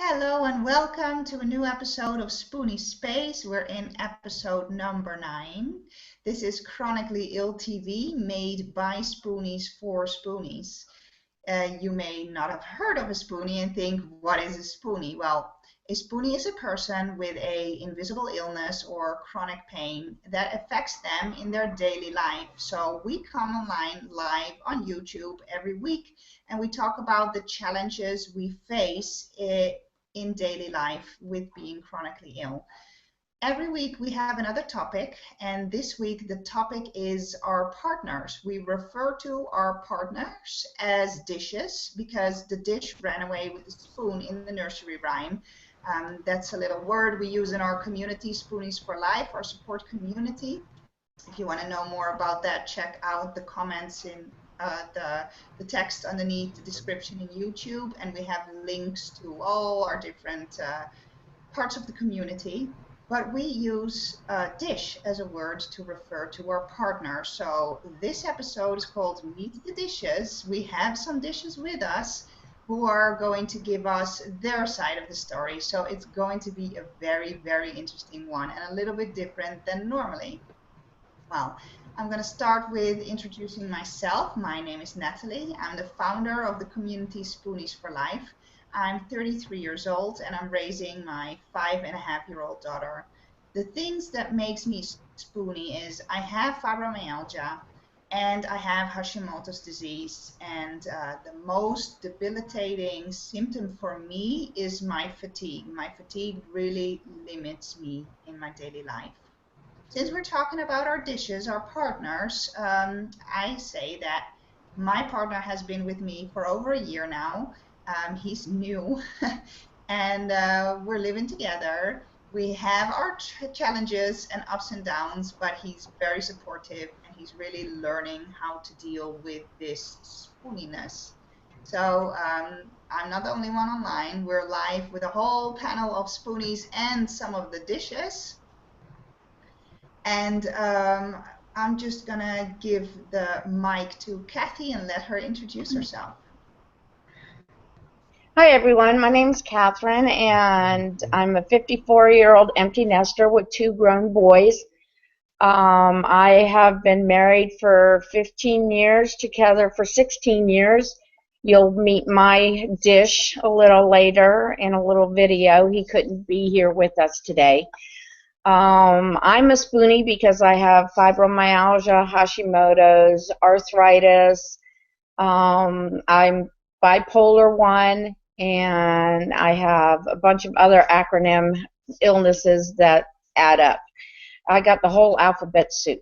Hello and welcome to a new episode of Spoonie Space. We're in episode number 9. This is Chronically Ill TV, made by Spoonies for Spoonies. You may not have heard of a Spoonie and think, what is a Spoonie? Well, a Spoonie is a person with a invisible illness or chronic pain that affects them in their daily life. So we come online live on YouTube every week and we talk about the challenges we face in daily life with being chronically ill. Every week we have another topic, and this week the topic is our partners. We refer to our partners as dishes because the dish ran away with the spoon in the nursery rhyme. That's a little word we use in our community, Spoonies for Life, our support community. If you want to know more about that, check out the comments in the text underneath the description in YouTube, and we have links to all our different parts of the community. But we use dish as a word to refer to our partner. So this episode is called Meet the Dishes. We have some dishes with us who are going to give us their side of the story. So it's going to be a very, very interesting one and a little bit different than normally. Well, I'm going to start with introducing myself. My name is Natalie. I'm the founder of the community Spoonies for Life. I'm 33 years old and I'm raising my 5.5-year-old daughter. The things that makes me Spoonie is I have fibromyalgia and I have Hashimoto's disease, and the most debilitating symptom for me is my fatigue. My fatigue really limits me in my daily life. Since we're talking about our dishes, our partners, I say that my partner has been with me for over a year now. He's new, and we're living together. We have our challenges and ups and downs, but he's very supportive, and he's really learning how to deal with this spooniness. So I'm not the only one online. We're live with a whole panel of spoonies and some of the dishes. And I'm just going to give the mic to Kathy and let her introduce herself. Hi everyone, my name's Catherine and I'm a 54-year-old empty nester with 2 grown boys. I have been married for 15 years, together for 16 years. You'll meet my dish a little later in a little video. He couldn't be here with us today. I'm a spoonie because I have fibromyalgia, Hashimoto's, arthritis. I'm bipolar 1, and I have a bunch of other acronym illnesses that add up. I got the whole alphabet soup.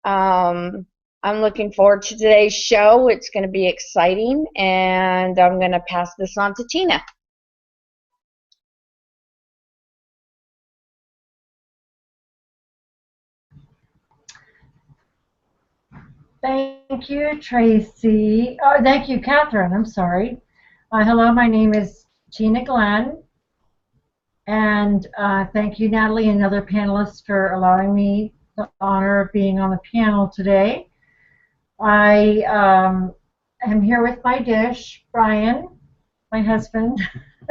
I'm looking forward to today's show. It's going to be exciting, and I'm going to pass this on to Tina. Thank you, Tracy. Oh, thank you, Catherine. I'm sorry. Hello, my name is Tina Glenn. And thank you, Natalie, and other panelists for allowing me the honor of being on the panel today. I am here with my dish, Brian, my husband.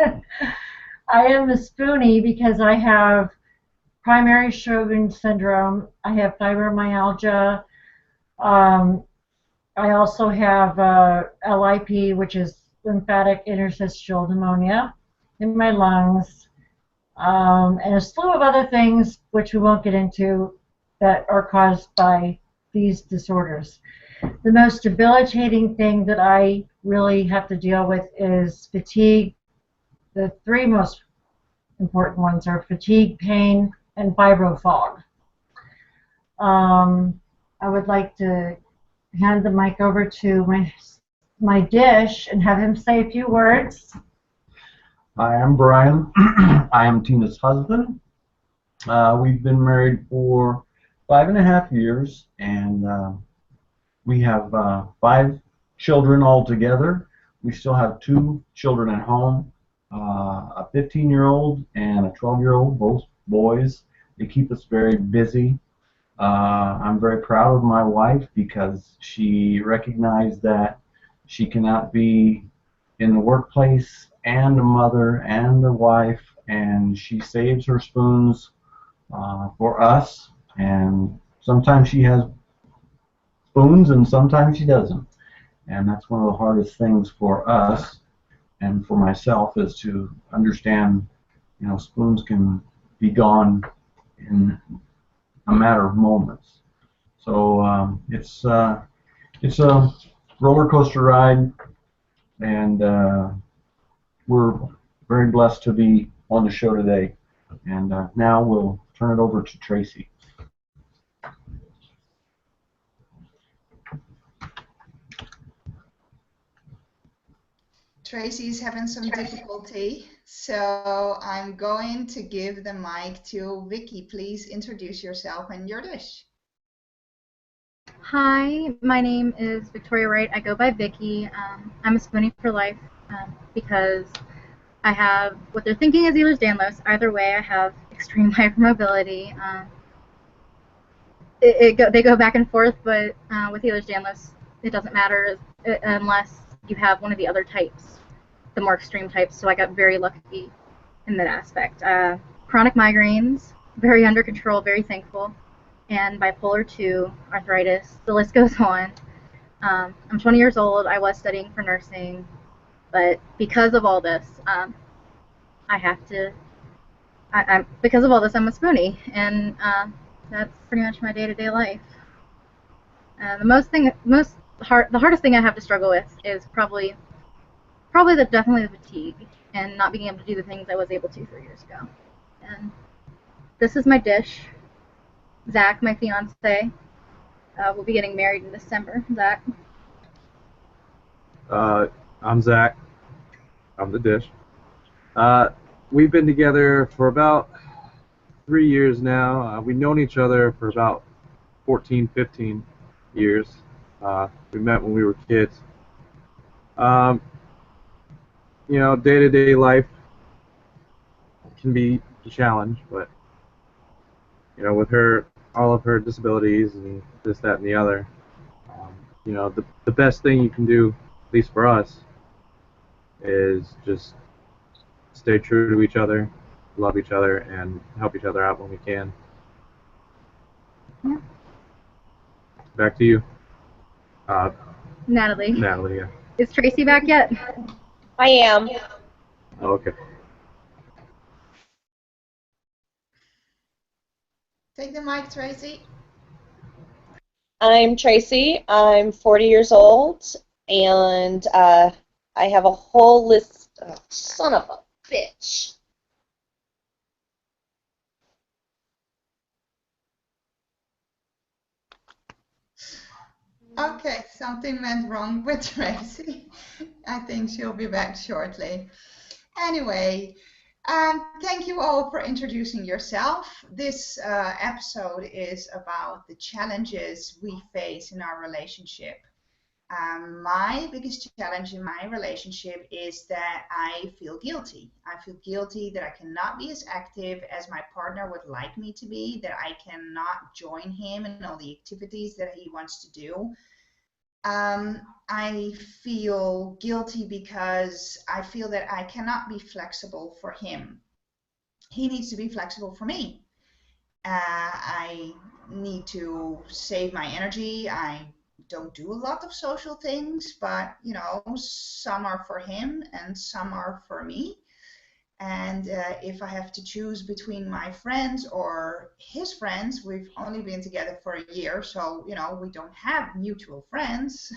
I am a spoonie because I have primary Sjogren's syndrome. I have fibromyalgia. I also have LIP, which is lymphatic interstitial pneumonia, in my lungs, and a slew of other things which we won't get into that are caused by these disorders. The most debilitating thing that I really have to deal with is fatigue. The 3 most important ones are fatigue, pain, and fibrofog. I would like to hand the mic over to my dish and have him say a few words. Hi, I'm Brian. I am Tina's husband. We've been married for 5.5 years, and we have 5 children altogether. We still have 2 children at home, a 15-year-old and a 12-year-old, both boys. They keep us very busy. I'm very proud of my wife because she recognized that she cannot be in the workplace and a mother and a wife, and she saves her spoons for us. And sometimes she has spoons and sometimes she doesn't. And that's one of the hardest things for us and for myself is to understand, spoons can be gone in a matter of moments. So it's a roller coaster ride, and we're very blessed to be on the show today. And now we'll turn it over to Tracy. Tracy's having some difficulty, so I'm going to give the mic to Vicky. Please introduce yourself and your dish. Hi, my name is Victoria Wright. I go by Vicky. I'm a Spoonie for Life because I have what they're thinking is Ehlers-Danlos. Either way, I have extreme hypermobility. They go back and forth, but with Ehlers-Danlos, it doesn't matter unless you have one of the other types, the more extreme types. So I got very lucky in that aspect. Chronic migraines, very under control, very thankful. And bipolar 2, arthritis, the list goes on. I'm 20 years old. I was studying for nursing, but because of all this, I have to. Because of all this, I'm a Spoonie, and that's pretty much my day-to-day life. The hardest thing I have to struggle with is probably definitely the fatigue and not being able to do the things I was able to 3 years ago. And this is my dish. Zach, my fiance, will be getting married in December. Zach. I'm Zach. I'm the dish. We've been together for about 3 years now. We've known each other for about 14, 15 years. We met when we were kids. Day-to-day life can be a challenge, but with all of her disabilities and this, that, and the other, the best thing you can do, at least for us, is just stay true to each other, love each other, and help each other out when we can. Yeah. Back to you. Natalie. Natalie, yeah. Is Tracy back yet? I am. Oh, okay. Take the mic, Tracy. I'm Tracy. I'm 40 years old, and I have a whole list. Oh, son of a bitch. Okay, something went wrong with Tracy. I think she'll be back shortly. Anyway, thank you all for introducing yourself. This episode is about the challenges we face in our relationship. My biggest challenge in my relationship is that I feel guilty. I feel guilty that I cannot be as active as my partner would like me to be, that I cannot join him in all the activities that he wants to do. I feel guilty because I feel that I cannot be flexible for him. He needs to be flexible for me. I need to save my energy. I don't do a lot of social things, but some are for him and some are for me. And if I have to choose between my friends or his friends, we've only been together for a year, so we don't have mutual friends.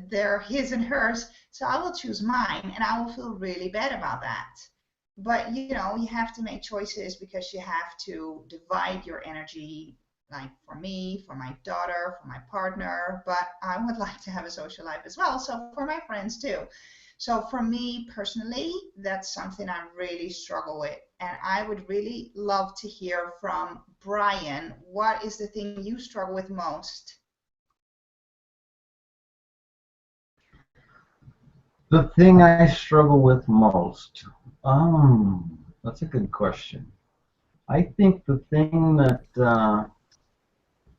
They're his and hers, so I will choose mine, and I will feel really bad about that. But you have to make choices because you have to divide your energy, like for me, for my daughter, for my partner, but I would like to have a social life as well, so for my friends too. So for me personally, that's something I really struggle with. And I would really love to hear from Brian. What is the thing you struggle with most? The thing I struggle with most? That's a good question. I think the thing that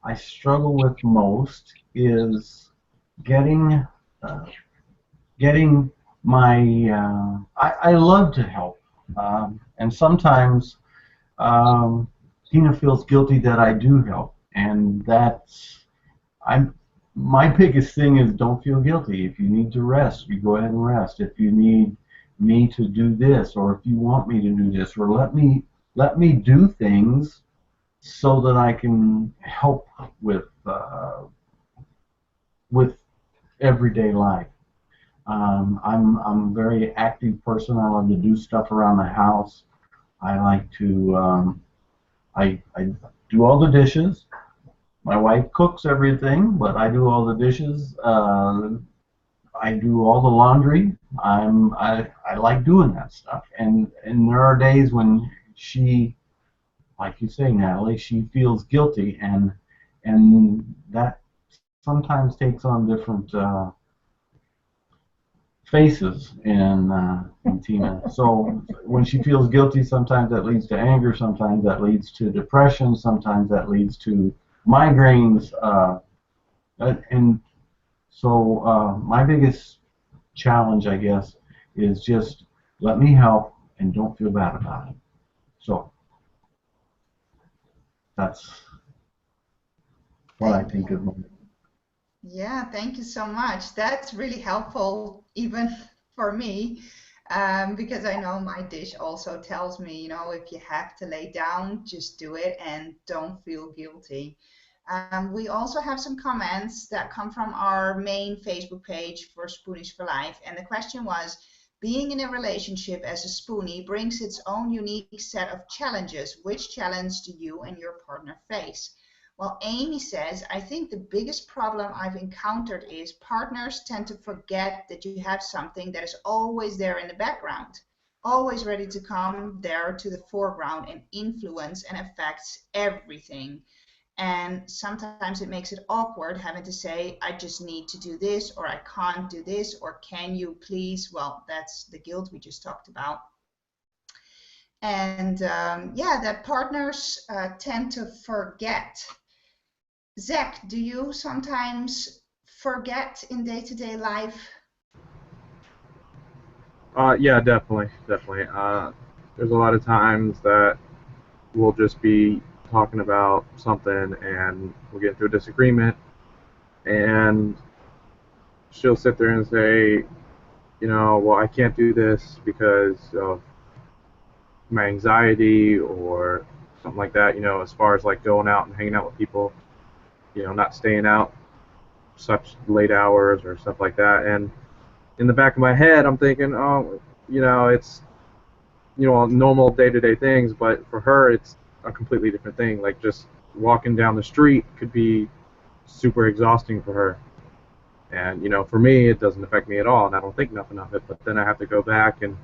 I struggle with most is getting I love to help, and sometimes Tina feels guilty that I do help, and I'm my biggest thing is don't feel guilty. If you need to rest, you go ahead and rest. If you need me to do this, or if you want me to do this, or let me do things so that I can help with everyday life. I'm a very active person. I love to do stuff around the house. I like to I do all the dishes. My wife cooks everything, but I do all the dishes. I do all the laundry. I like doing that stuff. And there are days when she, like you say, Natalie, she feels guilty, and that sometimes takes on different faces in Tina. So when she feels guilty, sometimes that leads to anger, sometimes that leads to depression, sometimes that leads to migraines, and so my biggest challenge, I guess, is just let me help and don't feel bad about it. So that's what I think of. Yeah, thank you so much. That's really helpful, even for me, because I know my dish also tells me, if you have to lay down, just do it and don't feel guilty. We also have some comments that come from our main Facebook page for Spoonies for Life. And the question was, being in a relationship as a spoonie brings its own unique set of challenges. Which challenge do you and your partner face? Well, Amy says, I think the biggest problem I've encountered is partners tend to forget that you have something that is always there in the background, always ready to come there to the foreground and influence and affects everything. And sometimes it makes it awkward having to say, I just need to do this, or I can't do this, or can you please? Well, that's the guilt we just talked about. And yeah, that partners tend to forget. Zach, do you sometimes forget in day-to-day life? Yeah, definitely, definitely. There's a lot of times that we'll just be talking about something and we'll get into a disagreement, and she'll sit there and say, well, I can't do this because of my anxiety or something like that. As far as like going out and hanging out with people, not staying out such late hours or stuff like that. And in the back of my head, I'm thinking, oh, it's normal day-to-day things, but for her, it's a completely different thing. Like just walking down the street could be super exhausting for her. And for me, it doesn't affect me at all, and I don't think nothing of it. But then I have to go back and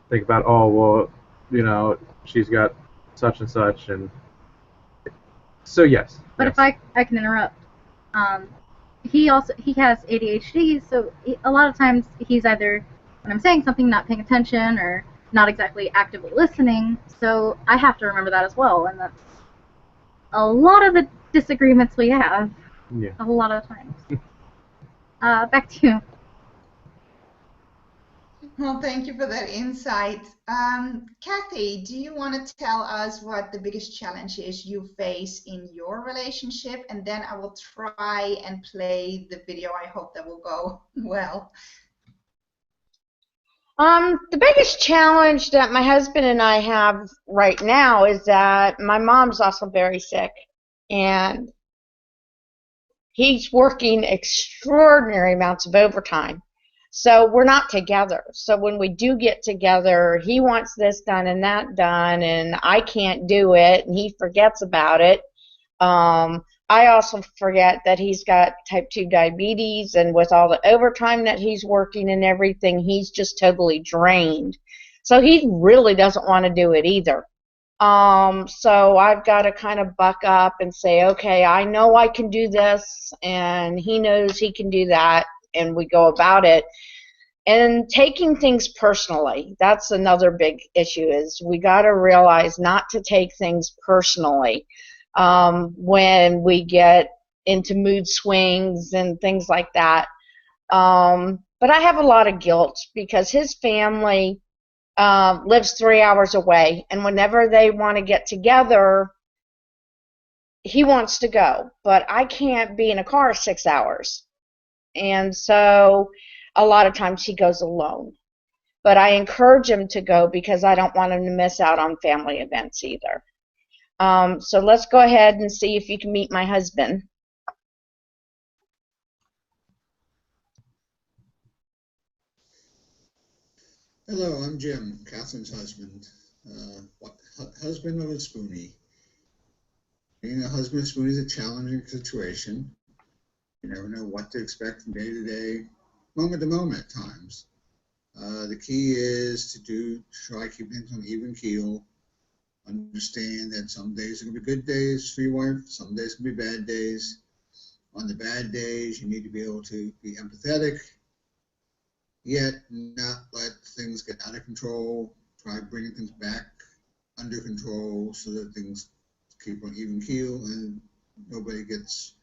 think about, oh well, she's got such and such, and so yes. But yes. if I can interrupt, he has ADHD, so a lot of times he's either, when I'm saying something, not paying attention or not exactly actively listening. So I have to remember that as well, and that's a lot of the disagreements we have. Yeah. A lot of times. Back to you. Well, thank you for that insight. Kathy, do you want to tell us what the biggest challenge is you face in your relationship? And then I will try and play the video. I hope that will go well. The biggest challenge that my husband and I have right now is that my mom's also very sick, and he's working extraordinary amounts of overtime. So we're not together. So when we do get together, he wants this done and that done, and I can't do it, and he forgets about it. I also forget that he's got type 2 diabetes, and with all the overtime that he's working and everything, he's just totally drained. So he really doesn't want to do it either. So I've got to kind of buck up and say, okay, I know I can do this, and he knows he can do that, and we go about it. And taking things personally, that's another big issue, is we got to realize not to take things personally when we get into mood swings and things like that. But I have a lot of guilt because his family lives 3 hours away, and whenever they want to get together, he wants to go, but I can't be in a car 6 hours. And so a lot of times he goes alone. But I encourage him to go because I don't want him to miss out on family events either. So let's go ahead and see if you can meet my husband. Hello, I'm Jim, Catherine's husband. Husband of a Spoonie. Being a husband of Spoonie is a challenging situation. You never know what to expect from day to day, moment to moment at times. The key is to try to keep things on even keel. Understand that some days are going to be good days for your wife, some days are going to be bad days. On the bad days, you need to be able to be empathetic, yet not let things get out of control. Try bringing things back under control so that things keep on even keel and nobody gets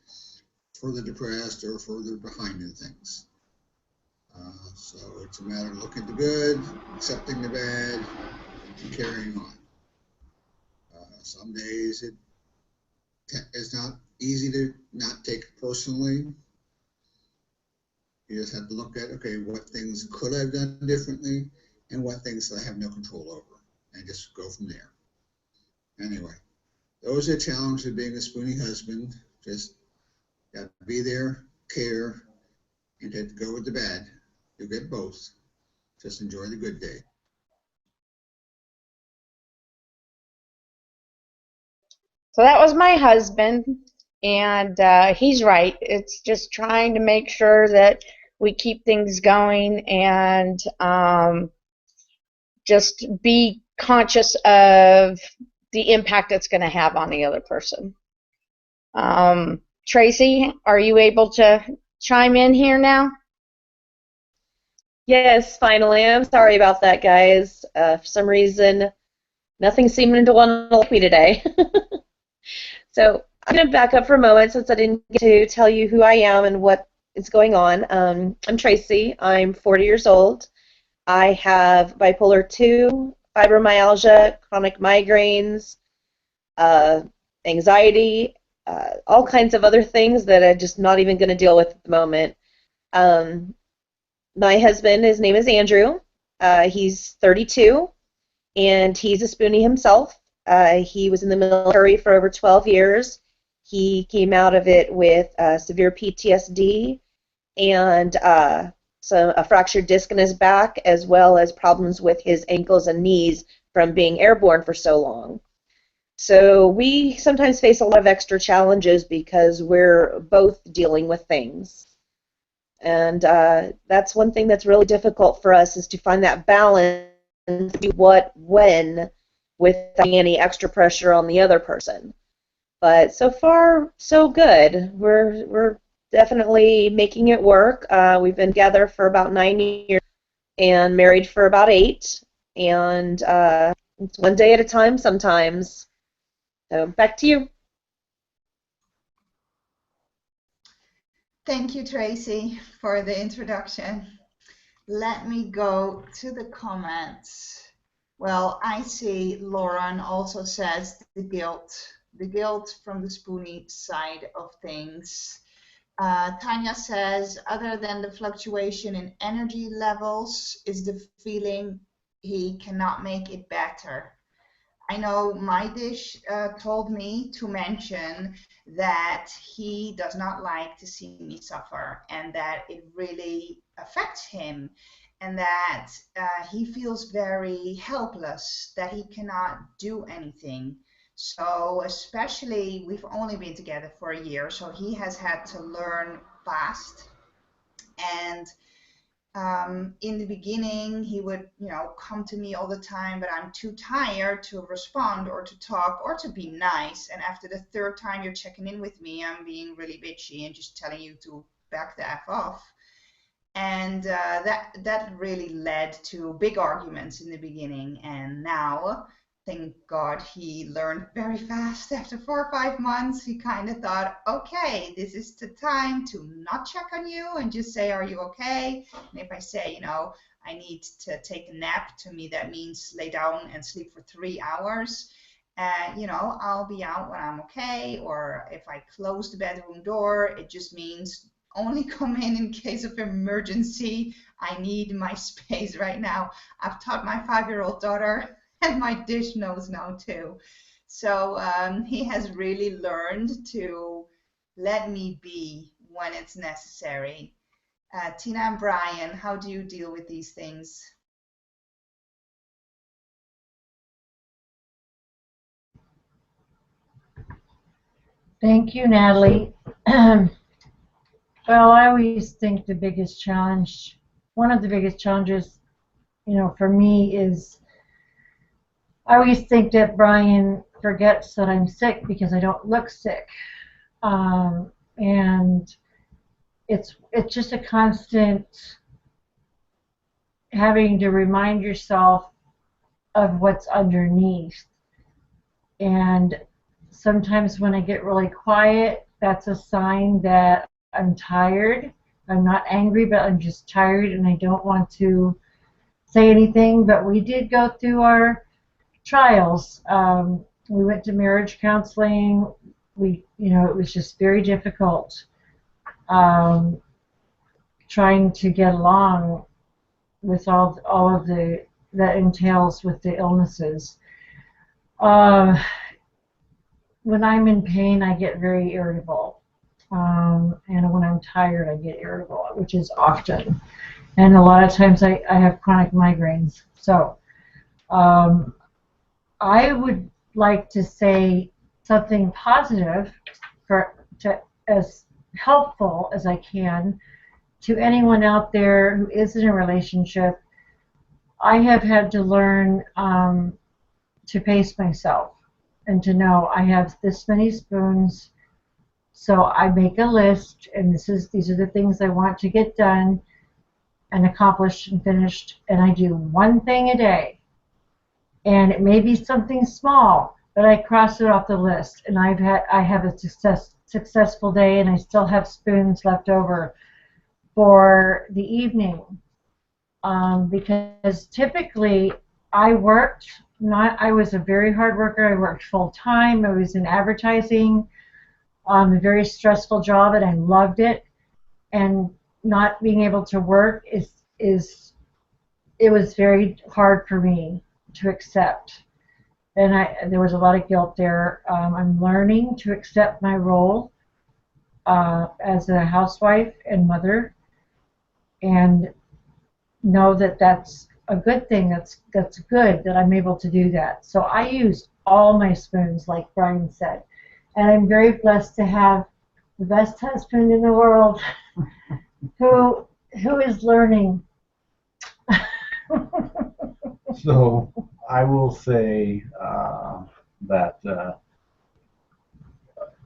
further depressed or further behind in things. So it's a matter of looking at the good, accepting the bad, and carrying on. Some days it's not easy to not take it personally. You just have to look at, okay, what things could I have done differently and what things I have no control over, and just go from there. Anyway, those are the challenges of being a Spoonie husband. Just got to be there, care, and to go with the bad. You'll get both. Just enjoy the good day. So that was my husband, and he's right. It's just trying to make sure that we keep things going and just be conscious of the impact it's going to have on the other person. Tracy, are you able to chime in here now? Yes, finally. I'm sorry about that, guys. For some reason, nothing seemed to want to like me today. So I'm going to back up for a moment since I didn't get to tell you who I am and what is going on. I'm Tracy. I'm 40 years old. I have bipolar 2, fibromyalgia, chronic migraines, anxiety, all kinds of other things that I'm just not even going to deal with at the moment. My husband, his name is Andrew. He's 32, and he's a Spoonie himself. He was in the military for over 12 years. He came out of it with severe PTSD and a fractured disc in his back, as well as problems with his ankles and knees from being airborne for so long. So we sometimes face a lot of extra challenges because we're both dealing with things. And that's one thing that's really difficult for us, is to find that balance, do what, when, without any extra pressure on the other person. But so far, so good. We're definitely making it work. We've been together for about 9 years and married for about 8. And it's one day at a time sometimes. So back to you. Thank you, Tracy, for the introduction. Let me go to the comments. Well, I see Lauren also says the guilt from the Spoonie side of things. Tanya says, other than the fluctuation in energy levels, is the feeling he cannot make it better. I know my dish told me to mention that he does not like to see me suffer and that it really affects him and that he feels very helpless, that he cannot do anything. So especially, we've only been together for a year, so he has had to learn fast. And in the beginning, he would, come to me all the time, but I'm too tired to respond or to talk or to be nice. And after the third time you're checking in with me, I'm being really bitchy and just telling you to back the F off. And that really led to big arguments in the beginning. And now thank God he learned very fast. After 4 or 5 months, he kind of thought, okay, this is the time to not check on you and just say, are you okay? And if I say, I need to take a nap, to me that means lay down and sleep for 3 hours. I'll be out when I'm okay. Or if I close the bedroom door, it just means only come in case of emergency. I need my space right now. I've taught my 5-year-old daughter, and my dish knows now too. So he has really learned to let me be when it's necessary. Tina and Brian, how do you deal with these things? Thank you, Natalie. Well, I always think the biggest challenge, one of the biggest challenges, for me is I always think that Brian forgets that I'm sick because I don't look sick. And it's just a constant having to remind yourself of what's underneath. And sometimes when I get really quiet, that's a sign that I'm tired. I'm not angry, but I'm just tired and I don't want to say anything. But we did go through our trials. We went to marriage counseling. It was just very difficult trying to get along with all of that entails with the illnesses. When I'm in pain, I get very irritable. And when I'm tired, I get irritable, which is often. And a lot of times I have chronic migraines. So I would like to say something positive as helpful as I can to anyone out there who is in a relationship. I have had to learn to pace myself and to know I have this many spoons, so I make a list, and these are the things I want to get done and accomplished and finished, and I do one thing a day. And it may be something small, but I cross it off the list, and I have a successful day, and I still have spoons left over for the evening. Because typically I was a very hard worker. I worked full time. I was in advertising, a very stressful job, and I loved it. And not being able to work it was very hard for me to accept. And there was a lot of guilt there. I'm learning to accept my role as a housewife and mother, and know that that's a good thing. That's good that I'm able to do that. So I use all my spoons, like Brian said, and I'm very blessed to have the best husband in the world who is learning. So I will say that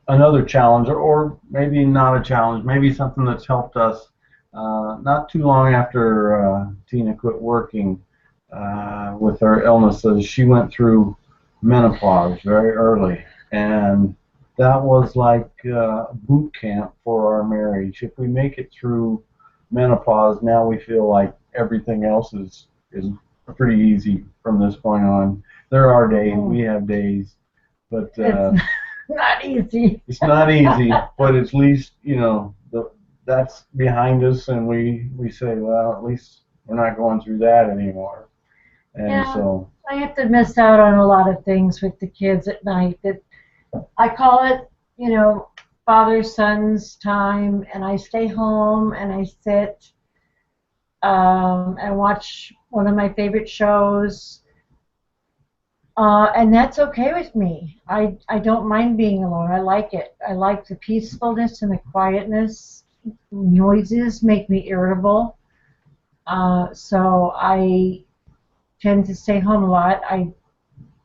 another challenge, or maybe not a challenge, maybe something that's helped us not too long after Tina quit working with her illnesses. She went through menopause very early, and that was like boot camp for our marriage. If we make it through menopause, now we feel like everything else is pretty easy from this point on. There are days, we have days, but It's not easy. it's not easy, but at least, that's behind us, and we say, well, at least we're not going through that anymore. And Yeah. so I have to miss out on a lot of things with the kids at night. That I call it, father-son's time, and I stay home and I sit and watch one of my favorite shows. And that's okay with me. I don't mind being alone. I like it. I like the peacefulness and the quietness. Noises make me irritable. So I tend to stay home a lot. I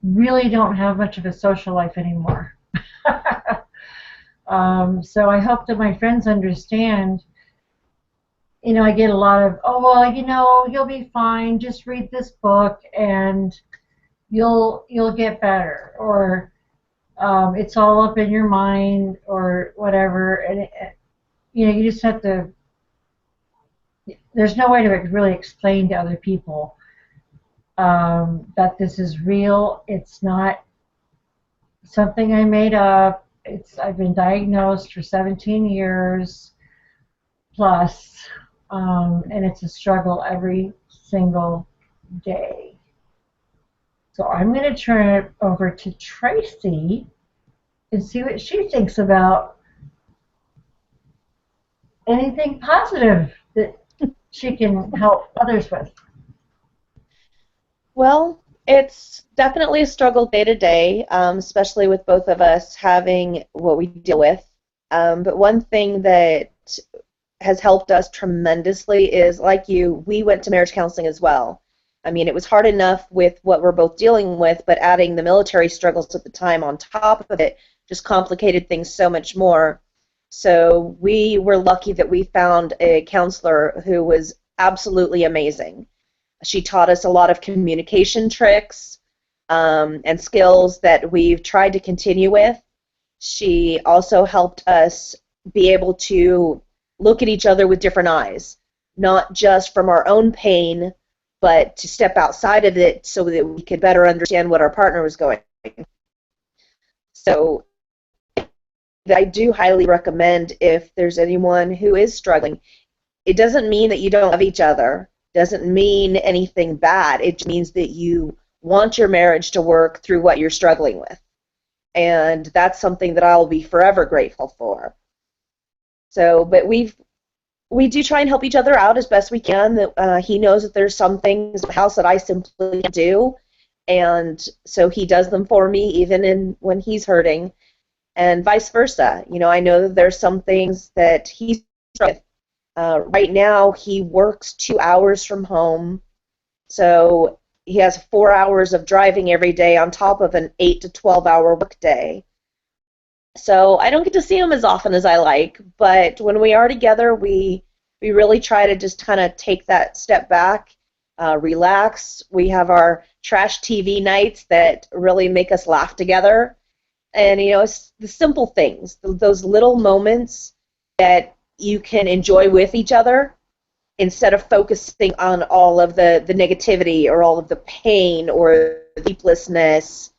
really don't have much of a social life anymore. So I hope that my friends understand. I get a lot of, oh, well, you'll be fine. Just read this book. And you'll get better, or it's all up in your mind, or whatever. And you just have to. There's no way to really explain to other people that this is real. It's not something I made up. I've been diagnosed for 17 years plus, and it's a struggle every single day. So I'm going to turn it over to Tracy and see what she thinks about anything positive that she can help others with. Well, it's definitely a struggle day to day, especially with both of us having what we deal with. But one thing that has helped us tremendously is, like you, we went to marriage counseling as well. I mean, it was hard enough with what we're both dealing with, but adding the military struggles at the time on top of it just complicated things so much more. So we were lucky that we found a counselor who was absolutely amazing. She taught us a lot of communication tricks and skills that we've tried to continue with. She also helped us be able to look at each other with different eyes, not just from our own pain, but to step outside of it so that we could better understand what our partner was going through. So I do highly recommend, if there's anyone who is struggling, it doesn't mean that you don't love each other, doesn't mean anything bad. It just means that you want your marriage to work through what you're struggling with. And that's something that I'll be forever grateful for. So, but we do try and help each other out as best we can. That he knows that there's some things in the house that I simply can't do, and so he does them for me even when he's hurting, and vice versa. I know that there's some things that he's struggling with. Right now, he works 2 hours from home, so he has 4 hours of driving every day on top of an 8 to 12-hour workday. So I don't get to see him as often as I like, but when we are together, we really try to just kind of take that step back, relax. We have our trash TV nights that really make us laugh together. And, it's the simple things, those little moments that you can enjoy with each other instead of focusing on all of the negativity or all of the pain or the sleeplessness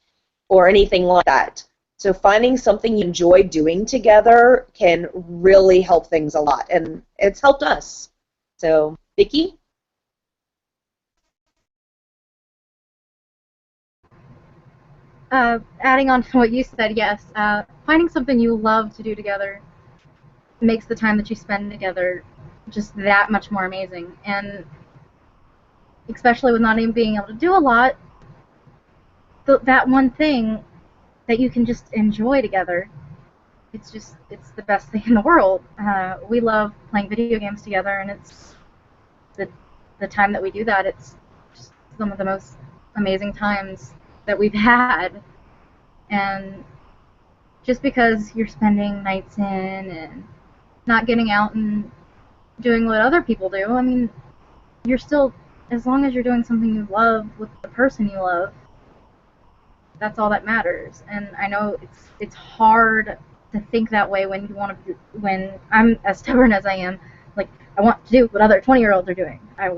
or anything like that. So finding something you enjoy doing together can really help things a lot, and it's helped us. So, Vicki? Adding on to what you said, yes, finding something you love to do together makes the time that you spend together just that much more amazing. And especially with not even being able to do a lot, that one thing that you can just enjoy together, it's the best thing in the world. We love playing video games together, and it's the time that we do that, it's just some of the most amazing times that we've had. And just because you're spending nights in and not getting out and doing what other people do, I mean, you're still, as long as you're doing something you love with the person you love, that's all that matters. And I know it's hard to think that way when I'm as stubborn as I am. Like, I want to do what other 20-year-olds are doing. I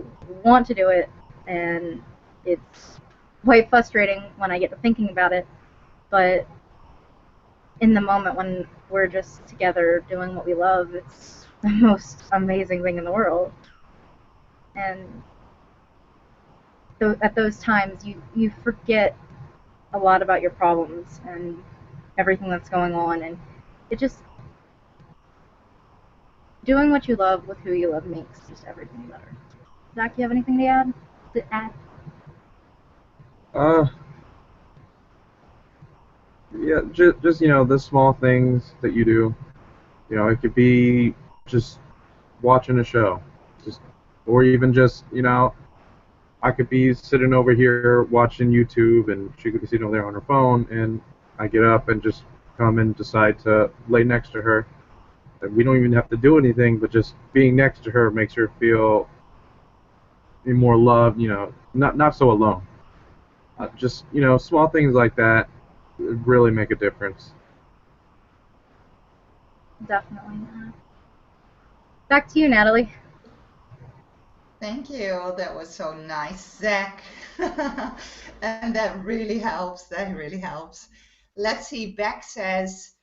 want to do it, and it's quite frustrating when I get to thinking about it. But in the moment when we're just together doing what we love, it's the most amazing thing in the world. And at those times, you forget a lot about your problems and everything that's going on, and it just, doing what you love with who you love makes just everything better. Zach, you have anything to add? Yeah, just the small things that you do. It could be just watching a show, or even just I could be sitting over here watching YouTube, and she could be sitting over there on her phone, and I get up and just come and decide to lay next to her. And we don't even have to do anything, but just being next to her makes her feel more loved, not so alone. Just, small things like that really make a difference. Definitely. Back to you, Natalie. Thank you. That was so nice, Zach. And that really helps. That really helps. Let's see. Beck says,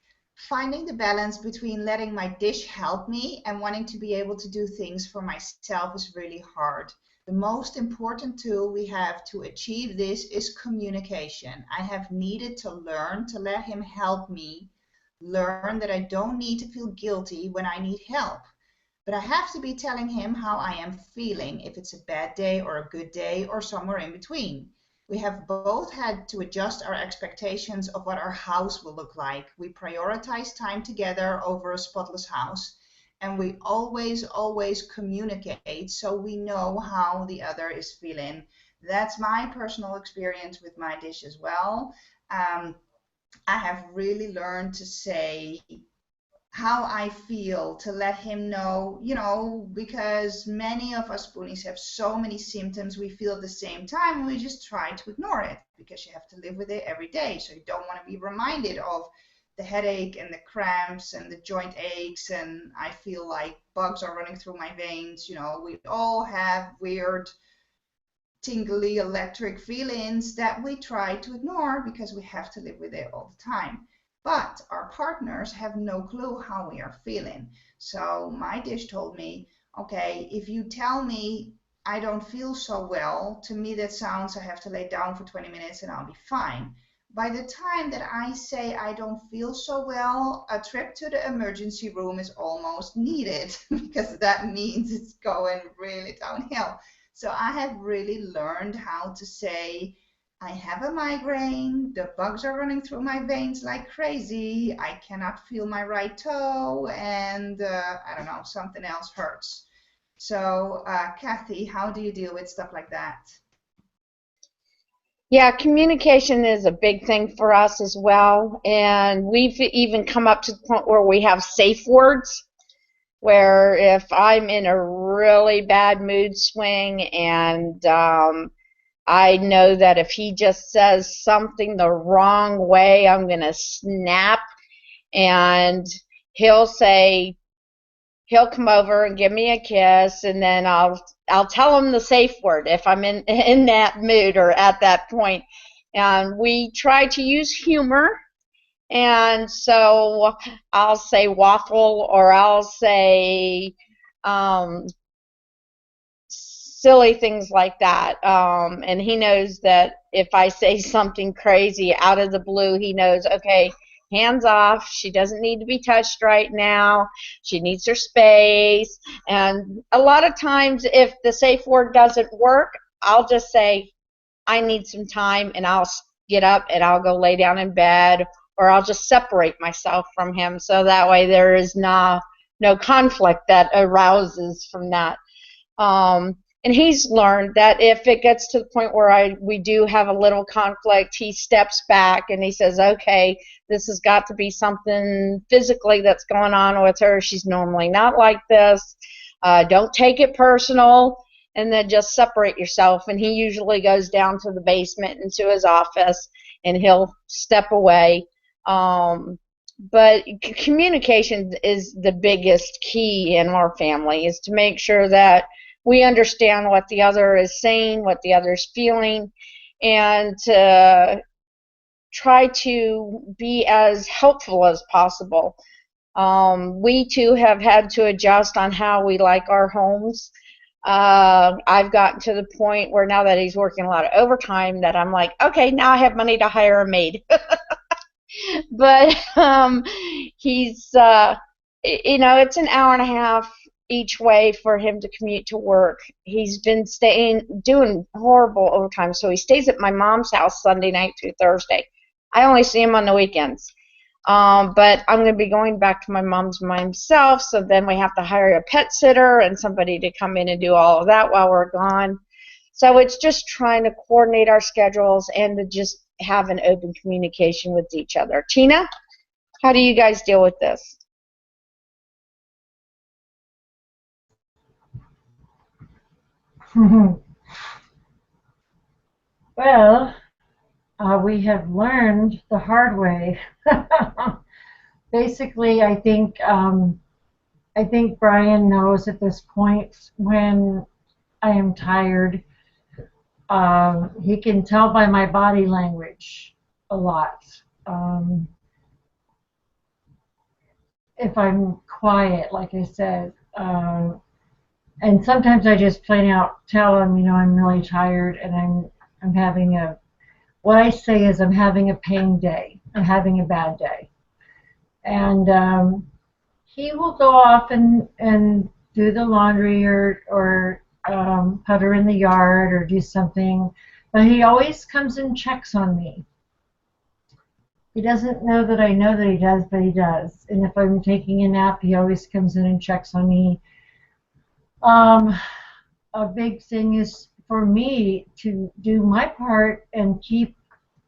finding the balance between letting my dish help me and wanting to be able to do things for myself is really hard. The most important tool we have to achieve this is communication. I have needed to learn to let him help me, learn that I don't need to feel guilty when I need help. But I have to be telling him how I am feeling, if it's a bad day or a good day or somewhere in between. We have both had to adjust our expectations of what our house will look like. We prioritize time together over a spotless house. And we always communicate so we know how the other is feeling. That's my personal experience with my dish as well. I have really learned to say how I feel, to let him know, because many of us Spoonies have so many symptoms we feel at the same time, and we just try to ignore it because you have to live with it every day. So you don't want to be reminded of the headache and the cramps and the joint aches, and I feel like bugs are running through my veins. We all have weird tingly electric feelings that we try to ignore because we have to live with it all the time. But our partners have no clue how we are feeling. So my dish told me, okay, if you tell me I don't feel so well, to me that sounds I have to lay down for 20 minutes and I'll be fine. By the time that I say I don't feel so well, a trip to the emergency room is almost needed because that means it's going really downhill. So I have really learned how to say, I have a migraine, the bugs are running through my veins like crazy, I cannot feel my right toe, and I don't know, something else hurts. So, Kathy, how do you deal with stuff like that? Yeah, communication is a big thing for us as well. And we've even come up to the point where we have safe words, where if I'm in a really bad mood swing and I know that if he just says something the wrong way, I'm going to snap, and he'll say, he'll come over and give me a kiss, and then I'll tell him the safe word if I'm in that mood or at that point. And we try to use humor, and so I'll say waffle, or I'll say silly things like that. And he knows that if I say something crazy out of the blue, he knows, okay, hands off. She doesn't need to be touched right now. She needs her space. And a lot of times, if the safe word doesn't work, I'll just say, I need some time, and I'll get up and I'll go lay down in bed, or I'll just separate myself from him, so that way there is no conflict that arouses from that. And he's learned that if it gets to the point where we do have a little conflict, he steps back and he says, okay, this has got to be something physically that's going on with her. She's normally not like this. Don't take it personal, and then just separate yourself. And he usually goes down to the basement into his office, and he'll step away. But communication is the biggest key in our family, is to make sure that we understand what the other is saying, what the other is feeling, and try to be as helpful as possible. We too have had to adjust on how we like our homes. I've gotten to the point where now that he's working a lot of overtime, that I'm like, okay, now I have money to hire a maid. But he's, it's an hour and a half each way for him to commute to work. He's been doing horrible overtime, so he stays at my mom's house Sunday night through Thursday. I only see him on the weekends. But I'm going to be going back to my mom's myself, so then we have to hire a pet sitter and somebody to come in and do all of that while we're gone. So it's just trying to coordinate our schedules and to just have an open communication with each other. Tina, how do you guys deal with this? Well, we have learned the hard way. Basically, I think Brian knows at this point when I am tired. He can tell by my body language a lot. Um, if I'm quiet, like I said, and sometimes I just plain out tell him, I'm really tired and I'm having a. What I say is I'm having a pain day. I'm having a bad day, and he will go off and do the laundry or putter in the yard or do something, but he always comes and checks on me. He doesn't know that he does, but he does. And if I'm taking a nap, he always comes in and checks on me. A big thing is for me to do my part and keep,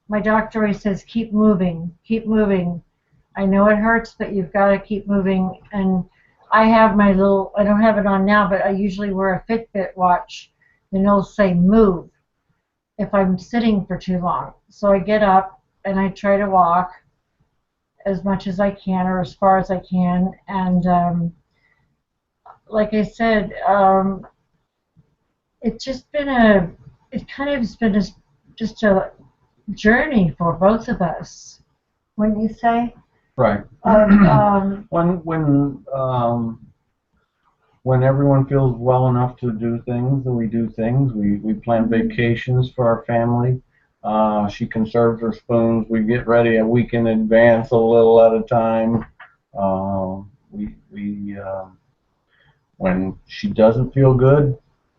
my doctor always says, keep moving, keep moving. I know it hurts, but you've got to keep moving. And I have my little, I don't have it on now, but I usually wear a Fitbit watch, and it'll say move if I'm sitting for too long. So I get up and I try to walk as much as I can or as far as I can. And like I said, it's just been it kind of has been just a journey for both of us, wouldn't you say? Right. When everyone feels well enough to do things, and we do things. We plan vacations for our family. She conserves her spoons. We get ready a week in advance, a little at a time. When she doesn't feel good,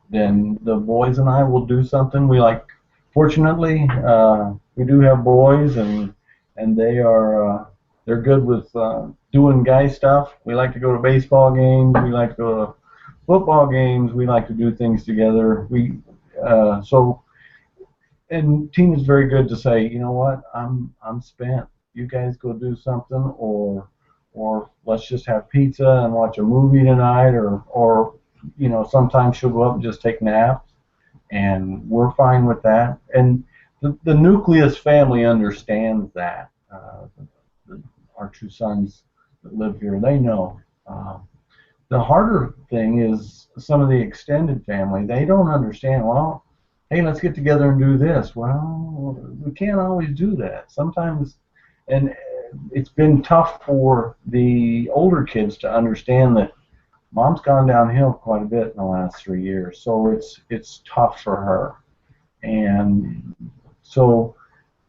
then the boys and I will do something. Fortunately, we do have boys, and they're good with doing guy stuff. We like to go to baseball games. We like to go to football games. We like to do things together. And Tina's very good to say, you know what, I'm spent. You guys go do something, or let's just have pizza and watch a movie tonight, or sometimes she'll go up and just take naps, and we're fine with that. And the nucleus family understands that. Our two sons that live here, they know. The harder thing is some of the extended family. They don't understand. Well, hey, let's get together and do this. Well, we can't always do that. Sometimes, and it's been tough for the older kids to understand that Mom's gone downhill quite a bit in the last 3 years. So it's tough for her. And so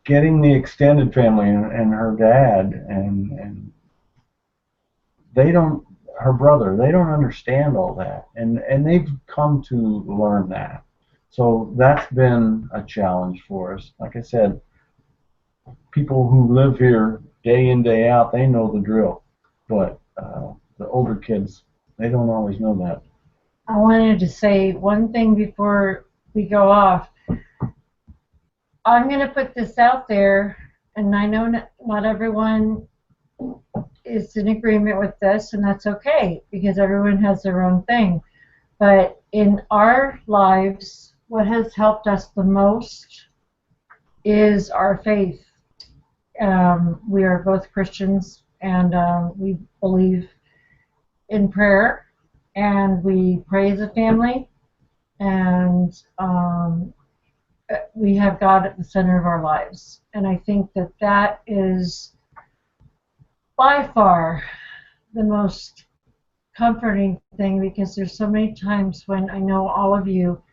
getting the extended family and her dad and her brother, they don't understand all that, and they've come to learn that. So that's been a challenge for us. Like I said, people who live here day in, day out, they know the drill, but the older kids, they don't always know that. I wanted to say one thing before we go off. I'm going to put this out there, and I know not everyone is in agreement with this, and that's okay, because everyone has their own thing. But in our lives, what has helped us the most is our faith. We are both Christians, and we believe in prayer, and we pray as a family, and we have God at the center of our lives. And I think that is by far the most comforting thing, because there's so many times when I know all of you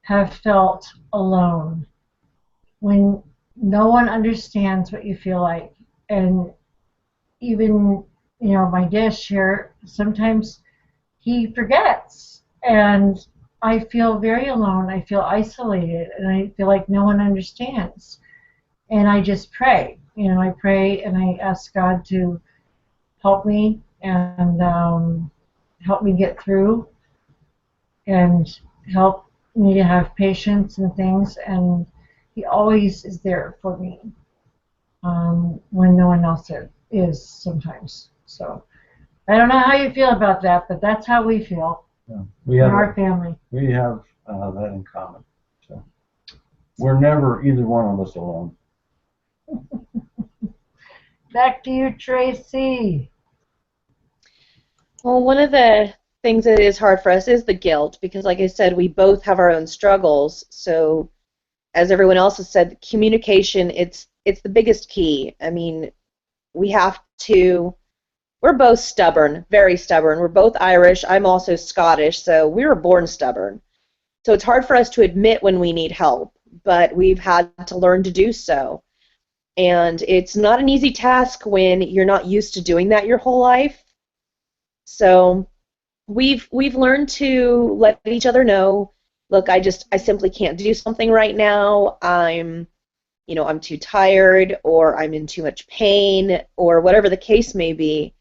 have felt alone, when no one understands what you feel like. And even, my dish here, sometimes he forgets, and I feel very alone. I feel isolated, and I feel like no one understands. And I just pray. I pray and I ask God to help me and help me get through, and help me to have patience and things. And He always is there for me when no one else is sometimes. So I don't know how you feel about that, but that's how we feel. Yeah, in our family. We have that in common. So we're never either one of us alone. Back to you, Tracy. Well, one of the things that is hard for us is the guilt because, like I said, we both have our own struggles. So, as everyone else has said, communication, it's the biggest key. I mean, we have to. We're both stubborn, very stubborn. We're both Irish. I'm also Scottish, so we were born stubborn. So it's hard for us to admit when we need help, but we've had to learn to do so. And it's not an easy task when you're not used to doing that your whole life. So we've learned to let each other know, look, I simply can't do something right now. I'm too tired or I'm in too much pain or whatever the case may be.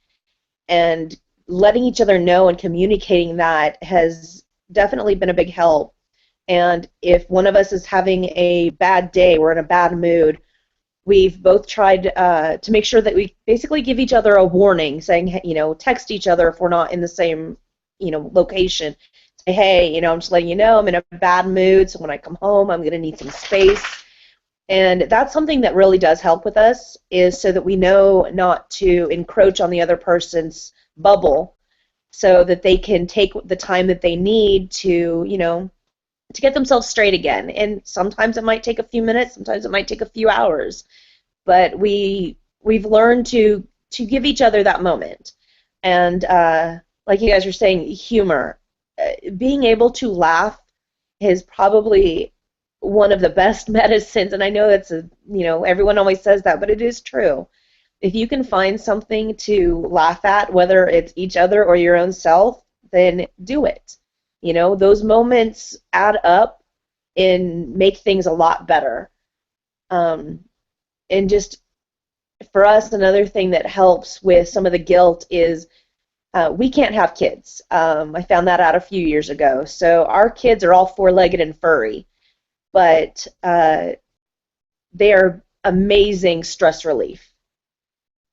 And letting each other know and communicating that has definitely been a big help. And if one of us is having a bad day, we're in a bad mood, we've both tried to make sure that we basically give each other a warning, saying, text each other if we're not in the same, location. Say, hey, I'm just letting you know I'm in a bad mood, so when I come home, I'm going to need some space. And that's something that really does help with us, is so that we know not to encroach on the other person's bubble, so that they can take the time that they need to, to get themselves straight again. And sometimes it might take a few minutes, sometimes it might take a few hours, but we've learned to give each other that moment. And like you guys were saying, humor, being able to laugh is probably one of the best medicines. And I know that's everyone always says that, but it is true. If you can find something to laugh at, whether it's each other or your own self, then do it. Those moments add up and make things a lot better. And just for us, another thing that helps with some of the guilt is we can't have kids. I found that out a few years ago. So our kids are all four-legged and furry, but they are amazing stress relief.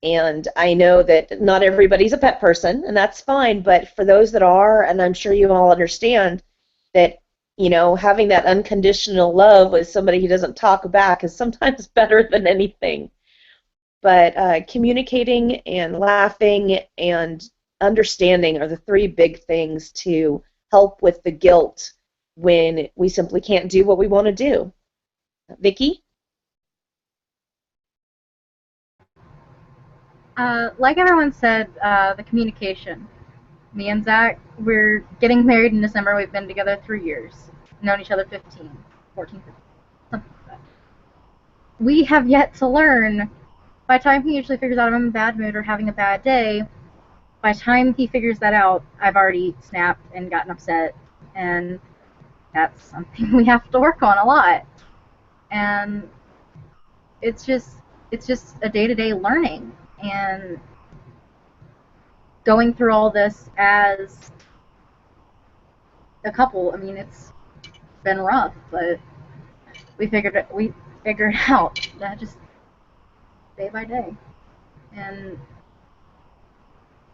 And I know that not everybody's a pet person, and that's fine, but for those that are, and I'm sure you all understand that, having that unconditional love with somebody who doesn't talk back is sometimes better than anything. But communicating and laughing and understanding are the three big things to help with the guilt when we simply can't do what we want to do. Vicky? Like everyone said, the communication. Me and Zach, we're getting married in December. We've been together 3 years. Known each other 15, 14, 15, something like that. We have yet to learn, by the time he usually figures out I'm in a bad mood or having a bad day, by the time he figures that out, I've already snapped and gotten upset. And that's something we have to work on a lot. And it's just a day-to-day learning. And going through all this as a couple, I mean, it's been rough, but we figured it out. Just day by day. And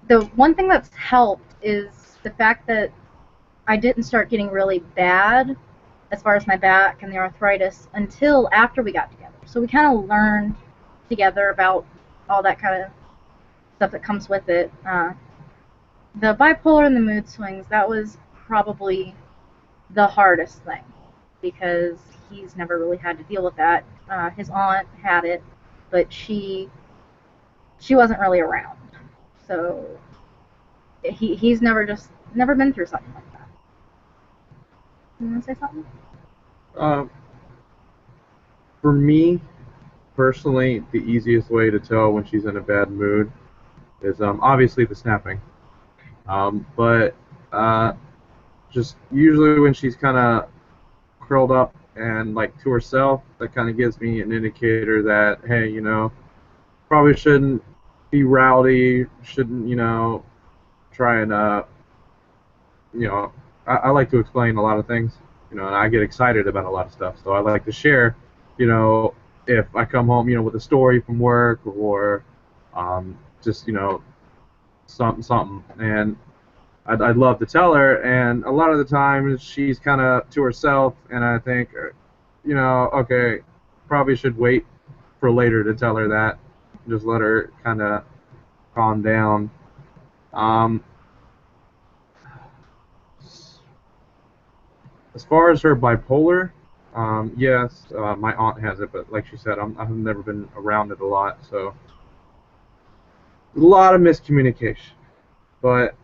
the one thing that's helped is the fact that I didn't start getting really bad as far as my back and the arthritis until after we got together. So we kind of learned together about all that kind of stuff that comes with it. The bipolar and the mood swings, that was probably the hardest thing because he's never really had to deal with that. His aunt had it, but she wasn't really around. So he's never been through something like that. You want to say something? For me, personally, the easiest way to tell when she's in a bad mood is obviously the snapping. But just usually when she's kind of curled up and like to herself, that kind of gives me an indicator that, hey, probably shouldn't be rowdy, shouldn't, try and, I like to explain a lot of things, and I get excited about a lot of stuff, so I like to share, if I come home, with a story from work or just, something, and I'd love to tell her, and a lot of the times she's kind of to herself, and I think, okay, probably should wait for later to tell her that. Just let her kind of calm down. Um, as far as her bipolar, yes, my aunt has it, but like she said, I've never been around it a lot, so a lot of miscommunication. But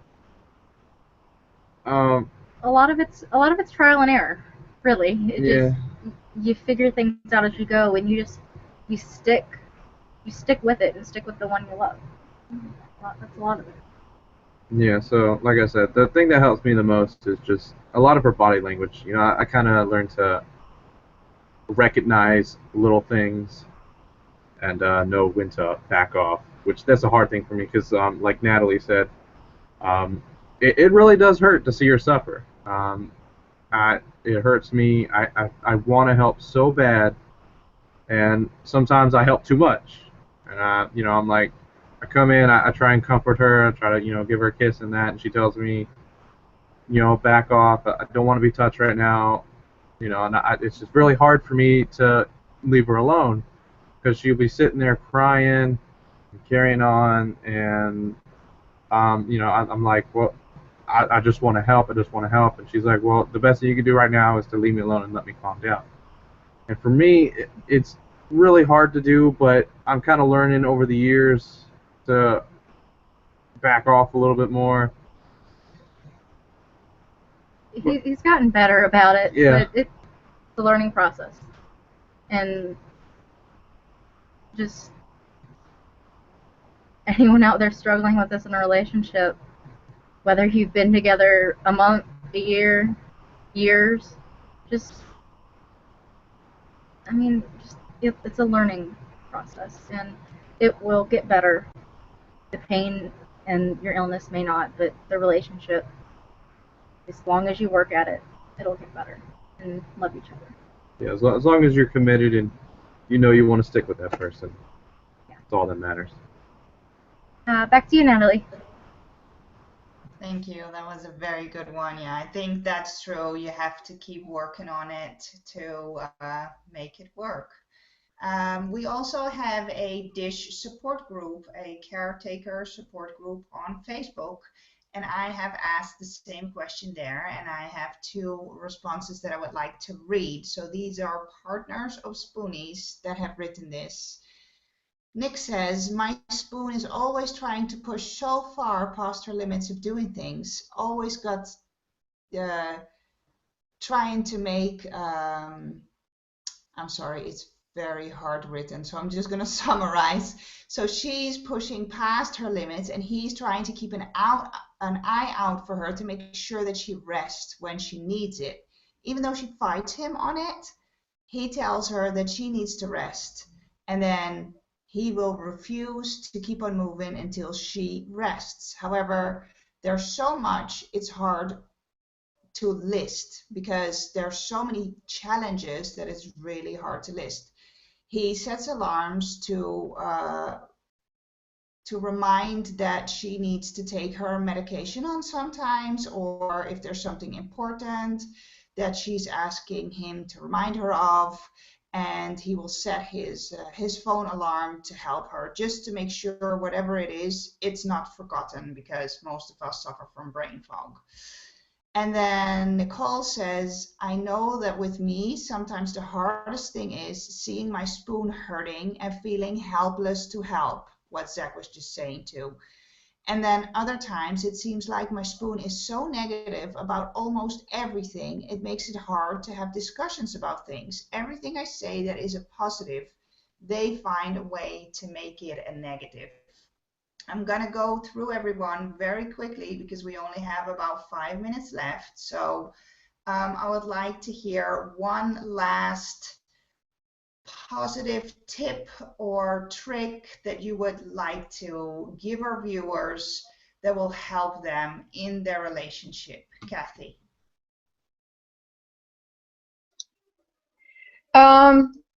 A lot of it's trial and error, really. yeah, You figure things out as you go, and you stick with it and stick with the one you love. That's a lot of it. yeah. So like I said, the thing that helps me the most is just a lot of her body language. You know, I kind of learned to recognize little things and know when to back off. Which that's a hard thing for me because, like Natalie said, it really does hurt to see her suffer. It hurts me. I want to help so bad, and sometimes I help too much. And I'm like, I come in, I try and comfort her, I try to give her a kiss and that, and she tells me, back off. I don't want to be touched right now. And it's just really hard for me to leave her alone because she'll be sitting there crying and carrying on, and I'm like, well, I just want to help. I just want to help. And she's like, well, the best thing you can do right now is to leave me alone and let me calm down. And for me, it's really hard to do, but I'm kind of learning over the years to back off a little bit more. He's gotten better about it, Yeah. but it's a learning process. And just anyone out there struggling with this in a relationship, whether you've been together a month, a year, years, just it's a learning process, and it will get better. The pain and your illness may not, but the relationship, as long as you work at it, it'll get better and love each other. Yeah, as long as you're committed and you want to stick with that person, that's all that matters. Back to you, Natalie. Thank you. That was a very good one. Yeah, I think that's true. You have to keep working on it to make it work. We also have a dish support group, a caretaker support group on Facebook. And I have asked the same question there, and I have two responses that I would like to read. So these are partners of Spoonies that have written this. Nick says, my spoon is always trying to push so far past her limits of doing things. Always got trying to make, I'm sorry, it's very hard written, so I'm just going to summarize. So she's pushing past her limits, and he's trying to keep an eye out for her to make sure that she rests when she needs it. Even though she fights him on it, he tells her that she needs to rest. And then he will refuse to keep on moving until she rests. However, there's so much, it's hard to list because there's so many challenges that it's really hard to list. He sets alarms to remind that she needs to take her medication on sometimes, or if there's something important that she's asking him to remind her of, and he will set his phone alarm to help her, just to make sure whatever it is, it's not forgotten, because most of us suffer from brain fog. And then Nicole says, I know that with me, sometimes the hardest thing is seeing my spoon hurting and feeling helpless to help, what Zach was just saying too. And then other times it seems like my spoon is so negative about almost everything, it makes it hard to have discussions about things. Everything I say that is a positive, they find a way to make it a negative. I'm going to go through everyone very quickly because we only have about 5 minutes left. So I would like to hear one last positive tip or trick that you would like to give our viewers that will help them in their relationship. Kathy.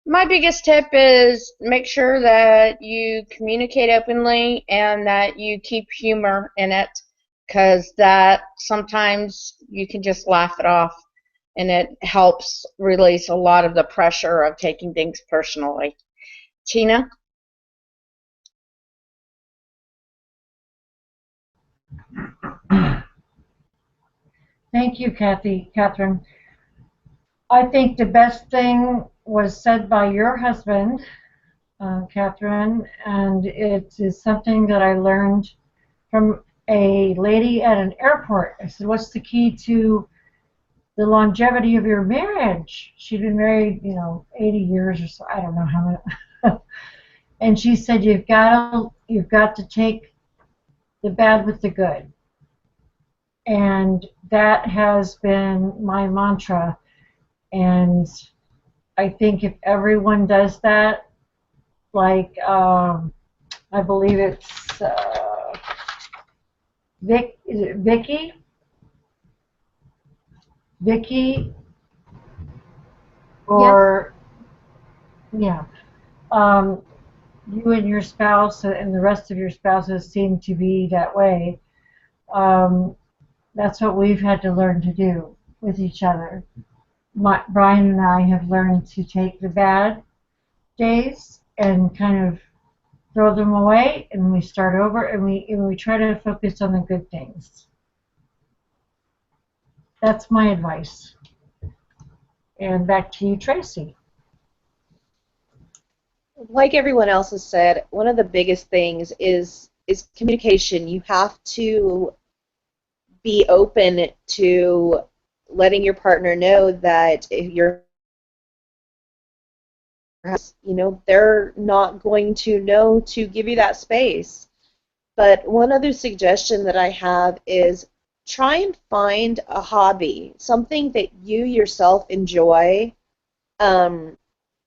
My biggest tip is make sure that you communicate openly and that you keep humor in it, because that sometimes you can just laugh it off, and it helps release a lot of the pressure of taking things personally. Tina? Thank you, Catherine. I think the best thing was said by your husband, Catherine, and it is something that I learned from a lady at an airport. I said, "What's the key to the longevity of your marriage?" She'd been married, 80 years or so. I don't know how many. And she said, "You've got to take the bad with the good." And that has been my mantra. And I think if everyone does that, like I believe it's is it Vicky? Vicky, or yeah, you and your spouse and the rest of your spouses seem to be that way. That's what we've had to learn to do with each other. Brian and I have learned to take the bad days and kind of throw them away, and we start over, and we try to focus on the good things. That's my advice. And back to you, Tracy. Like everyone else has said, one of the biggest things is communication. You have to be open to letting your partner know that if you're, they're not going to know to give you that space. But one other suggestion that I have is try and find a hobby, something that you yourself enjoy,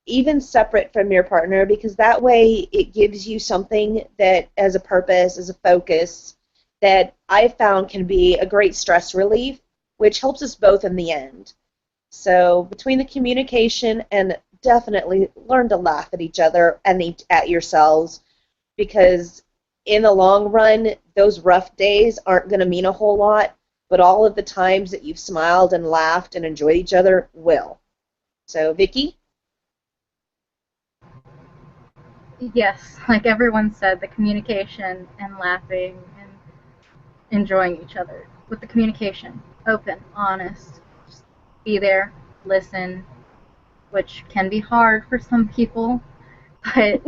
even separate from your partner, because that way it gives you something that, as a purpose, as a focus, that I've found can be a great stress relief, which helps us both in the end. So between the communication and definitely learn to laugh at each other and at yourselves, because in the long run, those rough days aren't going to mean a whole lot, but all of the times that you've smiled and laughed and enjoyed each other will. So, Vicky? Yes, like everyone said, the communication and laughing and enjoying each other. With the communication, open, honest, just be there, listen, which can be hard for some people, but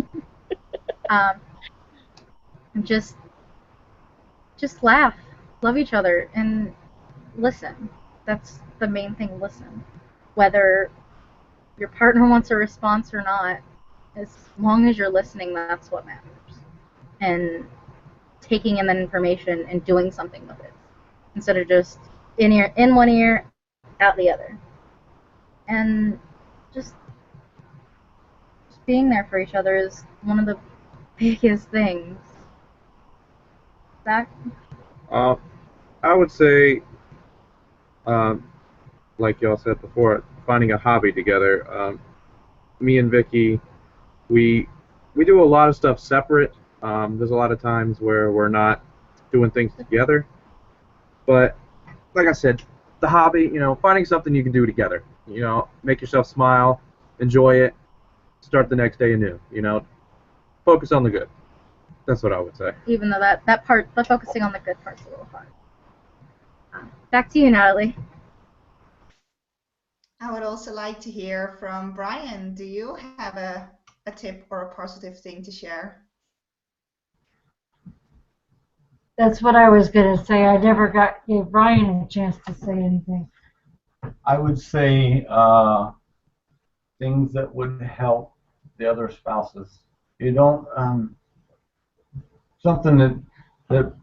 just laugh, love each other, and listen. That's the main thing, listen. Whether your partner wants a response or not, as long as you're listening, that's what matters. And taking in that information and doing something with it, instead of just in one ear, out the other. And just being there for each other is one of the biggest things. Zach? I would say, like y'all said before, finding a hobby together. Me and Vicky, we do a lot of stuff separate. There's a lot of times where we're not doing things together. But like I said, the hobby, finding something you can do together. Make yourself smile, enjoy it, start the next day anew. Focus on the good. That's what I would say. Even though that part, the focusing on the good part's a little hard. Back to you, Natalie. I would also like to hear from Brian. Do you have a tip or a positive thing to share? That's what I was going to say. I never gave Brian a chance to say anything. I would say things that would help the other spouses. You don't something that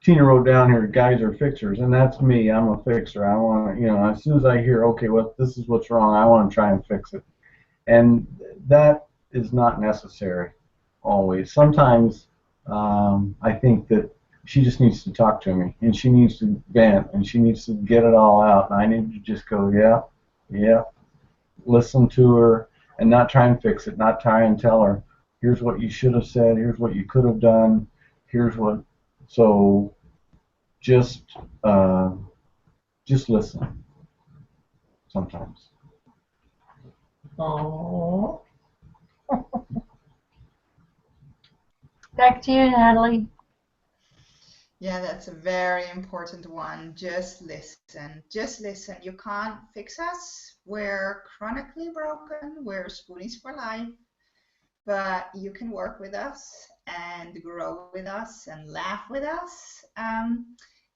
Tina wrote down here. Guys are fixers, and that's me. I'm a fixer. I want to, as soon as I hear, okay, this is what's wrong, I want to try and fix it, and that is not necessary always. Sometimes I think that she just needs to talk to me, and she needs to vent, and she needs to get it all out, and I need to just go, yeah, listen to her, and not try and fix it, not try and tell her, here's what you should have said, here's what you could have done, here's what. So just listen sometimes. Oh. Back to you, Natalie. Yeah, that's a very important one. Just listen. Just listen. You can't fix us. We're chronically broken. We're Spoonies for life. But you can work with us and grow with us and laugh with us.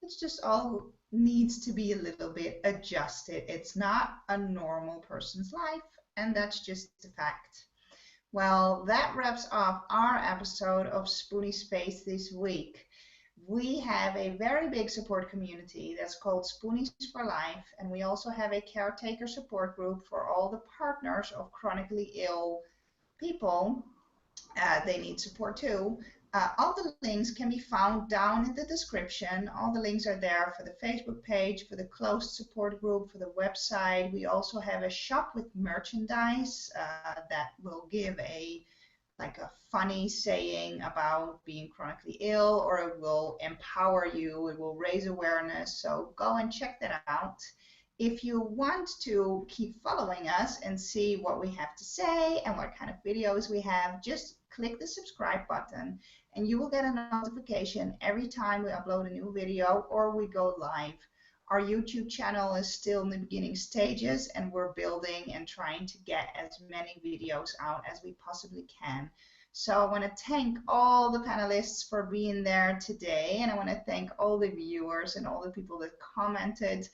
It's just all needs to be a little bit adjusted. It's not a normal person's life, and that's just a fact. Well, that wraps up our episode of Spoonie Space this week. We have a very big support community that's called Spoonies for Life, and we also have a caretaker support group for all the partners of chronically ill people. They need support too. All the links can be found down in the description. All the links are there for the Facebook page, for the closed support group, for the website. We also have a shop with merchandise that will give like a funny saying about being chronically ill, or it will empower you, it will raise awareness. So go and check that out. If you want to keep following us and see what we have to say and what kind of videos we have, just click the subscribe button and you will get a notification every time we upload a new video or we go live. Our YouTube channel is still in the beginning stages and we're building and trying to get as many videos out as we possibly can. So I want to thank all the panelists for being there today, and I want to thank all the viewers and all the people that commented,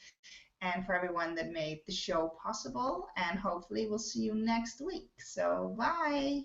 and for everyone that made the show possible. And hopefully we'll see you next week. So bye.